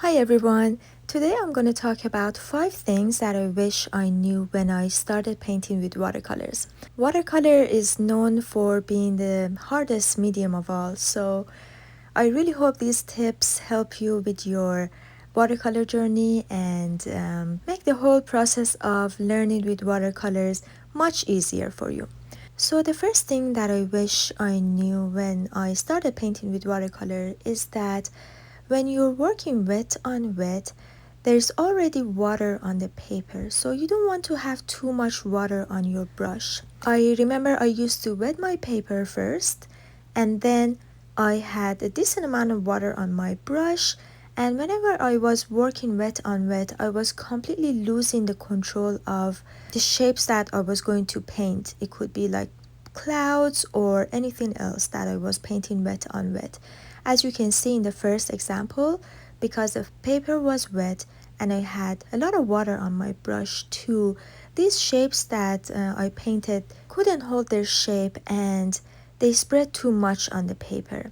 Hi everyone! Today I'm going to talk about 5 things that I wish I knew when I started painting with watercolors. Watercolor is known for being the hardest medium of all, so I really hope these tips help you with your watercolor journey and make the whole process of learning with watercolors much easier for you. So the first thing that I wish I knew when I started painting with watercolor is that when you're working wet on wet, there's already water on the paper, so you don't want to have too much water on your brush. I remember I used to wet my paper first, and then I had a decent amount of water on my brush, and whenever I was working wet on wet, I was completely losing the control of the shapes that I was going to paint. It could be like clouds or anything else that I was painting wet on wet. As you can see in the first example, because the paper was wet and I had a lot of water on my brush too, these shapes that I painted couldn't hold their shape and they spread too much on the paper.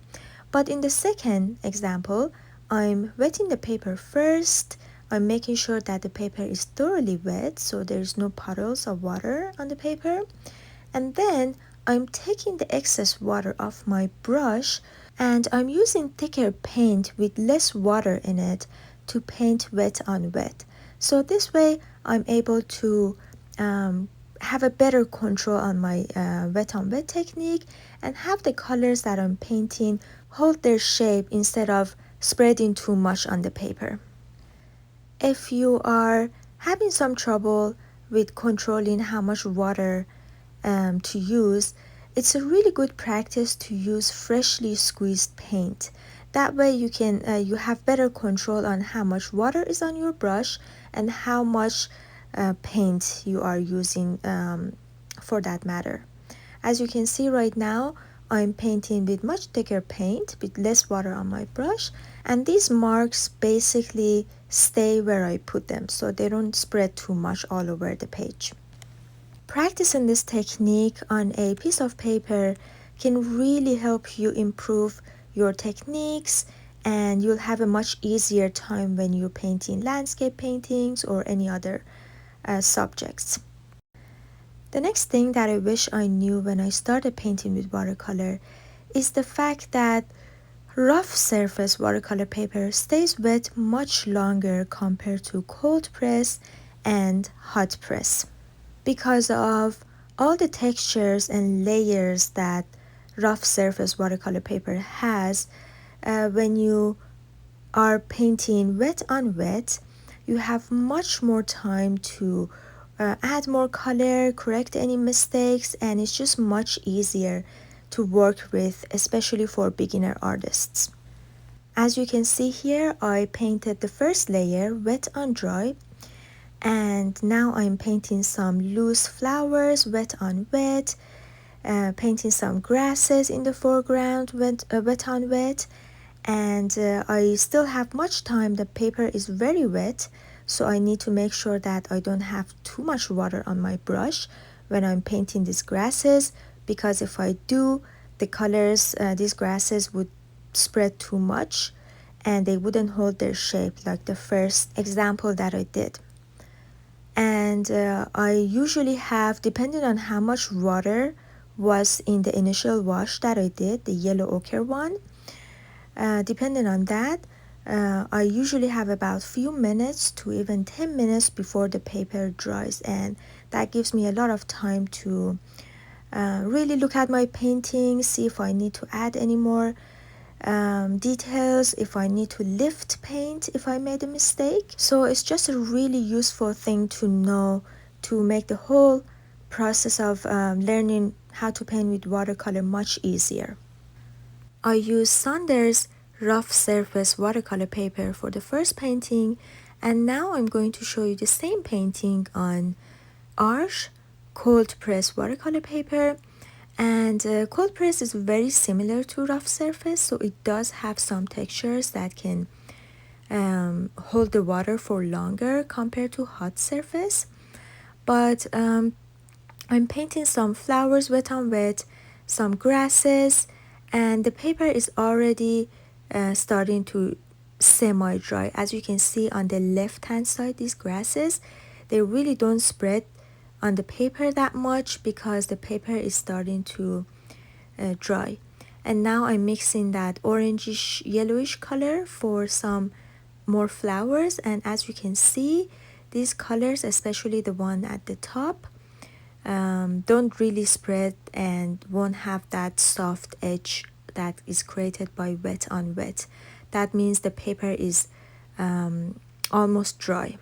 But in the second example, I'm wetting the paper first. I'm making sure that the paper is thoroughly wet so there's no puddles of water on the paper. And then I'm taking the excess water off my brush and I'm using thicker paint with less water in it to paint wet on wet. So this way I'm able to have a better control on my wet on wet technique and have the colors that I'm painting hold their shape instead of spreading too much on the paper. If you are having some trouble with controlling how much water to use, it's a really good practice to use freshly squeezed paint. That way you have better control on how much water is on your brush and how much paint you are using for that matter. As you can see right now, I'm painting with much thicker paint with less water on my brush, and these marks basically stay where I put them so they don't spread too much all over the page. Practicing this technique on a piece of paper can really help you improve your techniques, and you'll have a much easier time when you're painting landscape paintings or any other subjects. The next thing that I wish I knew when I started painting with watercolor is the fact that rough surface watercolor paper stays wet much longer compared to cold press and hot press. Because of all the textures and layers that rough surface watercolor paper has, when you are painting wet on wet, you have much more time to add more color, correct any mistakes, and it's just much easier to work with, especially for beginner artists. As you can see here, I painted the first layer wet on dry, and now I'm painting some loose flowers wet on wet, painting some grasses in the foreground wet on wet, and I still have much time. The paper is very wet, so I need to make sure that I don't have too much water on my brush when I'm painting these grasses, because if I do, the colors, these grasses would spread too much and they wouldn't hold their shape like the first example that I did. And I usually have, depending on how much water was in the initial wash that I did, the yellow ochre one, depending on that, I usually have about few minutes to even 10 minutes before the paper dries, and that gives me a lot of time to really look at my painting, see if I need to add any more details, if I need to lift paint if I made a mistake. So it's just a really useful thing to know to make the whole process of learning how to paint with watercolor much easier. I used Saunders rough surface watercolor paper for the first painting, and now I'm going to show you the same painting on Arch cold press watercolor paper. And cold press is very similar to rough surface, so it does have some textures that can hold the water for longer compared to hot surface. But I'm painting some flowers wet on wet, some grasses, and the paper is already starting to semi-dry. As you can see on the left hand side, these grasses, they really don't spread on the paper that much because the paper is starting to dry. And now I'm mixing that orangish yellowish color for some more flowers, and as you can see, these colors, especially the one at the top, don't really spread and won't have that soft edge that is created by wet on wet. That means the paper is almost dry.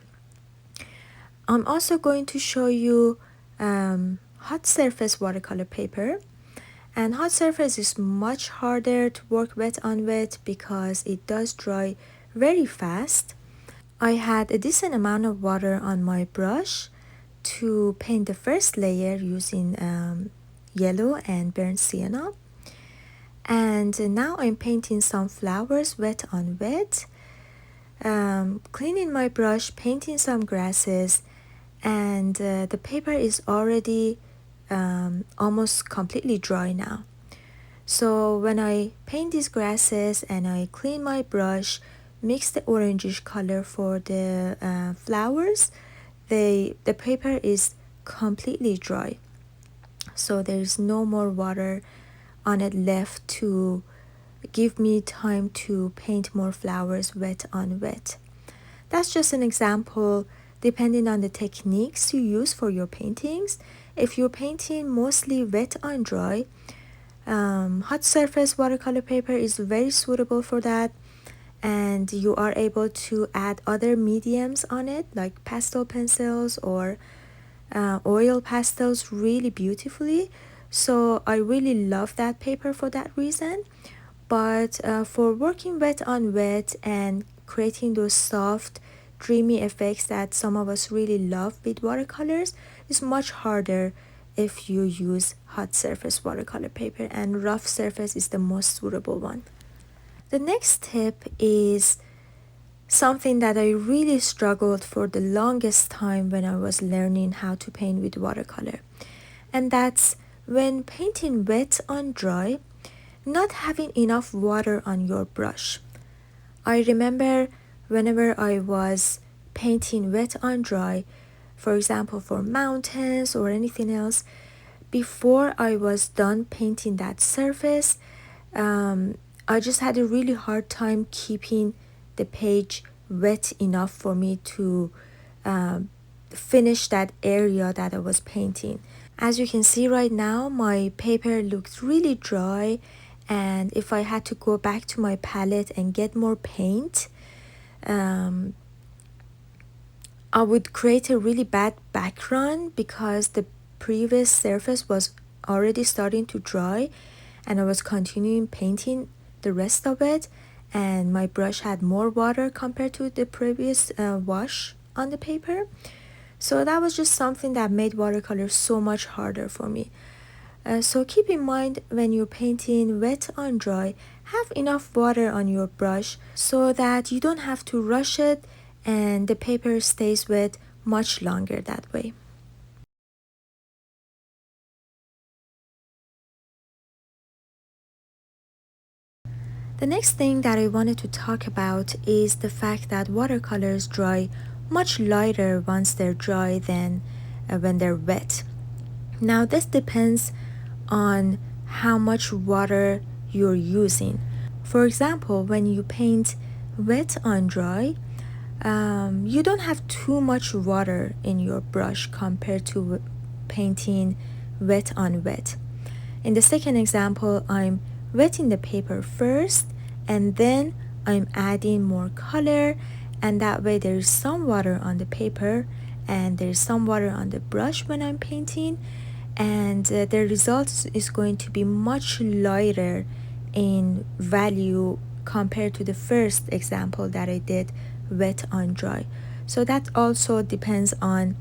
I'm also going to show you hot surface watercolor paper. And hot surface is much harder to work wet on wet because it does dry very fast. I had a decent amount of water on my brush to paint the first layer using yellow and burnt sienna. And now I'm painting some flowers wet on wet, cleaning my brush, painting some grasses, and the paper is already almost completely dry now. So when I paint these grasses and I clean my brush, mix the orangish color for the flowers, the paper is completely dry. So there's no more water on it left to give me time to paint more flowers wet on wet. That's just an example depending on the techniques you use for your paintings. If you're painting mostly wet on dry, hot surface watercolor paper is very suitable for that, and you are able to add other mediums on it like pastel pencils or oil pastels really beautifully. So I really love that paper for that reason. But for working wet on wet and creating those soft dreamy effects that some of us really love with watercolors is much harder if you use hot surface watercolor paper, and rough surface is the most suitable one. The next tip is something that I really struggled for the longest time when I was learning how to paint with watercolor, and that's when painting wet on dry, not having enough water on your brush. I remember whenever I was painting wet on dry, for example for mountains or anything else, before I was done painting that surface, I just had a really hard time keeping the page wet enough for me to finish that area that I was painting. As you can see right now, my paper looks really dry, and if I had to go back to my palette and get more paint, I would create a really bad background because the previous surface was already starting to dry and I was continuing painting the rest of it, and my brush had more water compared to the previous wash on the paper. So that was just something that made watercolor so much harder for me. So keep in mind when you're painting wet on dry, have enough water on your brush so that you don't have to rush it and the paper stays wet much longer that way. The next thing that I wanted to talk about is the fact that watercolors dry much lighter once they're dry than when they're wet. Now this depends on how much water you're using. For example, when you paint wet on dry, you don't have too much water in your brush compared to painting wet on wet. In the second example, I'm wetting the paper first and then I'm adding more color, and that way there's some water on the paper and there's some water on the brush when I'm painting, and the result is going to be much lighter in value compared to the first example that I did wet on dry. So that also depends on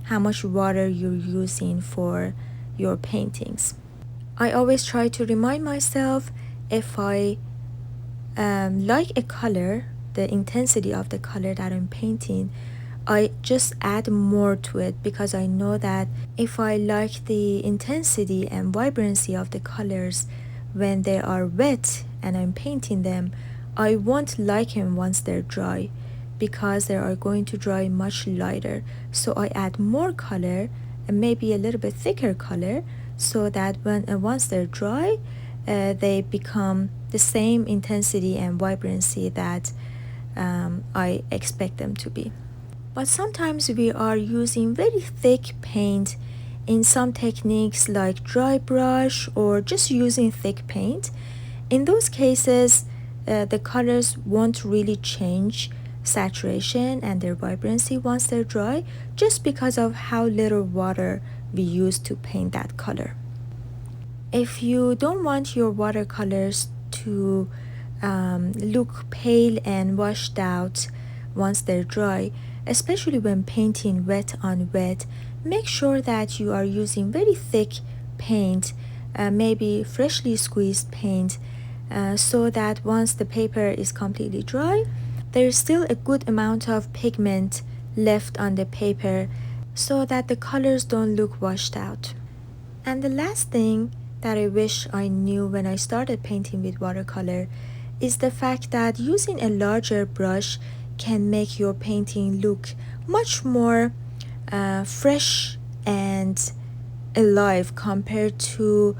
how much water you're using for your paintings. I always try to remind myself, if I like a color, the intensity of the color that I'm painting, I just add more to it, because I know that if I like the intensity and vibrancy of the colors when they are wet and I'm painting them, I won't like them once they're dry because they are going to dry much lighter. So I add more color and maybe a little bit thicker color so that when once they're dry, they become the same intensity and vibrancy that I expect them to be. But sometimes we are using very thick paint in some techniques like dry brush or just using thick paint. In those cases, the colors won't really change saturation and their vibrancy once they're dry, just because of how little water we use to paint that color. If you don't want your watercolors to look pale and washed out once they're dry, especially when painting wet on wet, make sure that you are using very thick paint, maybe freshly squeezed paint, so that once the paper is completely dry, there is still a good amount of pigment left on the paper so that the colors don't look washed out. And the last thing that I wish I knew when I started painting with watercolor is the fact that using a larger brush can make your painting look much more fresh and alive compared to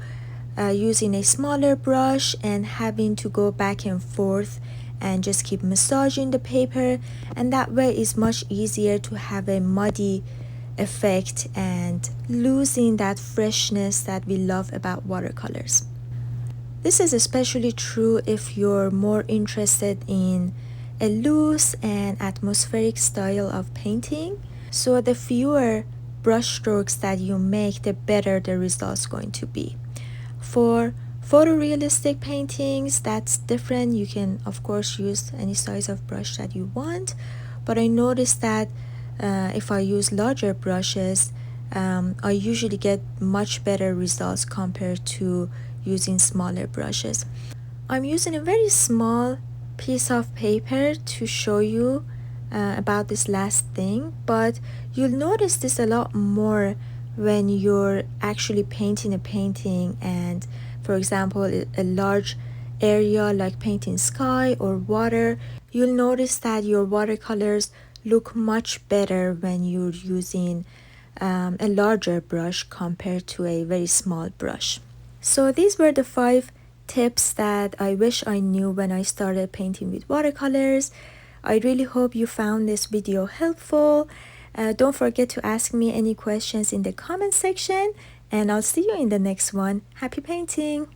using a smaller brush and having to go back and forth and just keep massaging the paper, and that way it's much easier to have a muddy effect and losing that freshness that we love about watercolors. This is especially true if you're more interested in a loose and atmospheric style of painting. So the fewer brush strokes that you make, the better the result's going to be. For photorealistic paintings, that's different. You can of course use any size of brush that you want, but I noticed that if I use larger brushes, I usually get much better results compared to using smaller brushes. I'm using a very small piece of paper to show you about this last thing, but you'll notice this a lot more when you're actually painting a painting, and for example a large area like painting sky or water, you'll notice that your watercolors look much better when you're using a larger brush compared to a very small brush. So these were the 5 tips that I wish I knew when I started painting with watercolors. I really hope you found this video helpful. Don't forget to ask me any questions in the comment section, and I'll see you in the next one. Happy painting!